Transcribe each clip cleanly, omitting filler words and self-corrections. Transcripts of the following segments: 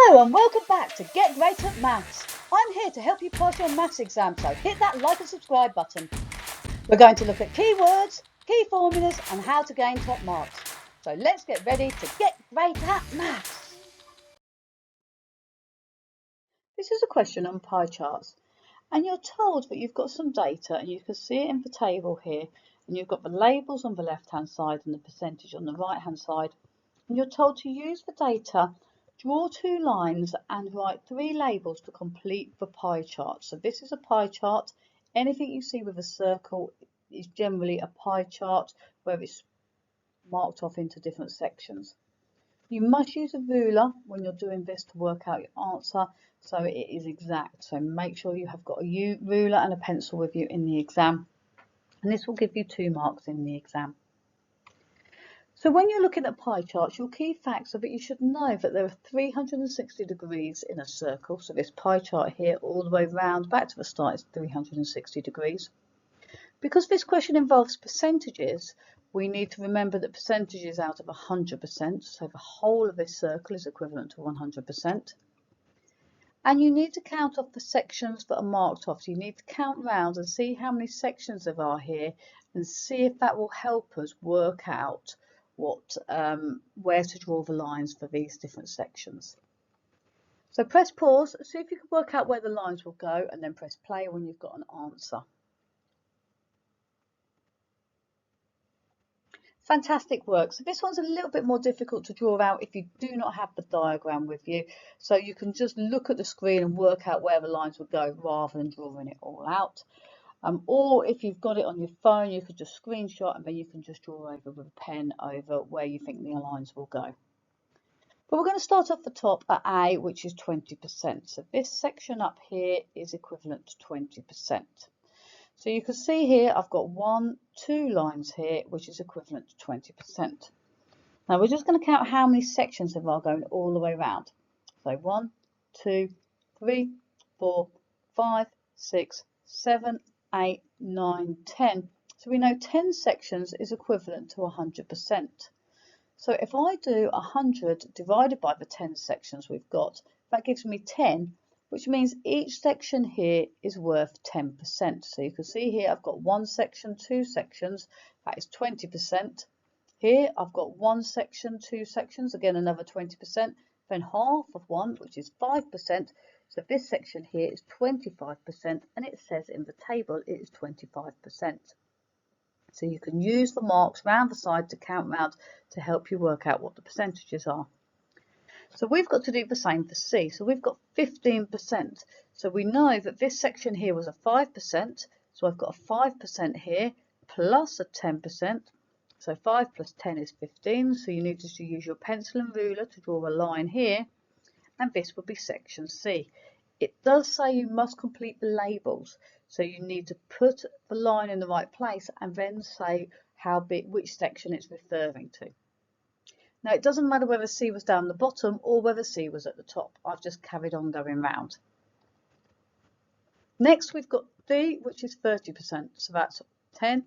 Hello and welcome back to Get Great at Maths. I'm here to help you pass your maths exam, so hit that like and subscribe button. We're going to look at keywords, key formulas and how to gain top marks. So let's get ready to get great at maths. This is a question on pie charts and you're told that you've got some data and you can see it in the table here, and you've got the labels on the left hand side and the percentage on the right hand side, and you're told to use the data, draw two lines and write three labels to complete the pie chart. So this is a pie chart. Anything you see with a circle is generally a pie chart where it's marked off into different sections. You must use a ruler when you're doing this to work out your answer so it is exact. So make sure you have got a ruler and a pencil with you in the exam, and this will give you 2 marks in the exam. So when you're looking at pie charts, your key facts are that you should know that there are 360 degrees in a circle. So this pie chart here all the way round back to the start is 360 degrees. Because this question involves percentages, we need to remember that percentages out of 100%, so the whole of this circle is equivalent to 100%. And you need to count off the sections that are marked off. So you need to count round and see how many sections there are here and see if that will help us work out where to draw the lines for these different sections. So press pause, see if you can work out where the lines will go, and then press play when you've got an answer. Fantastic work. So this one's a little bit more difficult to draw out if you do not have the diagram with you. So you can just look at the screen and work out where the lines will go rather than drawing it all out. Or if you've got it on your phone, you could just screenshot and then you can just draw over with a pen over where you think the lines will go. But we're going to start off the top at A, which is 20%. So this section up here is equivalent to 20%. So you can see here I've got 2 lines here, which is equivalent to 20%. Now we're just going to count how many sections there are going all the way around. So 1, 2, 3, 4, 5, 6, 7, 8, 9, 10. So we know 10 sections is equivalent to 100%. So if I do 100 divided by the 10 sections we've got, that gives me 10, which means each section here is worth 10%. So you can see here I've got 1 section, 2 sections, that is 20%. Here I've got 1 section, 2 sections, again another 20%, then half of 1, which is 5%. So this section here is 25%, and it says in the table it is 25%. So you can use the marks round the side to count round to help you work out what the percentages are. So we've got to do the same for C. So we've got 15%. So we know that this section here was a 5%. So I've got a 5% here plus a 10%. So 5 plus 10 is 15. So you need to use your pencil and ruler to draw a line here. And this would be section C. It does say you must complete the labels. So you need to put the line in the right place and then say how big, which section it's referring to. Now it doesn't matter whether C was down the bottom or whether C was at the top. I've just carried on going round. Next we've got D, which is 30%. So that's 10,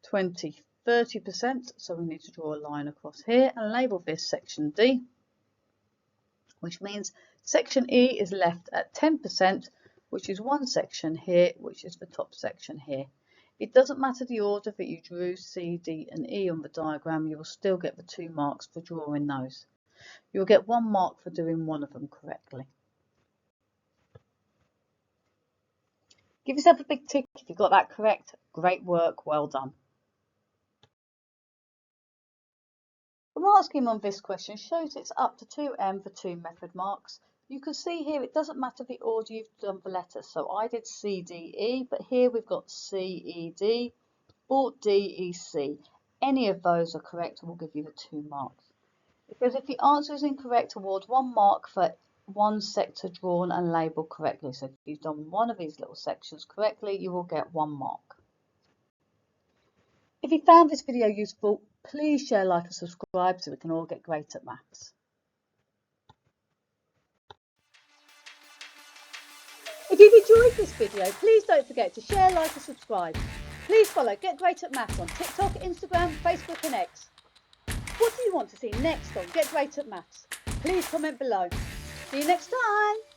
20, 30%. So we need to draw a line across here and label this section D, which means section E is left at 10%, which is 1 section here, which is the top section here. It doesn't matter the order that you drew C, D and E on the diagram, you will still get the 2 marks for drawing those. You'll get 1 mark for doing one of them correctly. Give yourself a big tick if you got that correct. Great work, well done. The mark scheme on this question shows it's up to 2M for 2 method marks. You can see here it doesn't matter the order you've done the letters. So I did C, D, E, but here we've got C, E, D or D, E, C. Any of those are correct and will give you the 2 marks. Because if the answer is incorrect, award 1 mark for 1 sector drawn and labelled correctly. So if you've done one of these little sections correctly, you will get 1 mark. If you found this video useful, please share, like and subscribe so we can all get great at maths. If you've enjoyed this video, please don't forget to share, like and subscribe. Please follow Get Great at Maths on TikTok, Instagram, Facebook and X. What do you want to see next on Get Great at Maths? Please comment below. See you next time.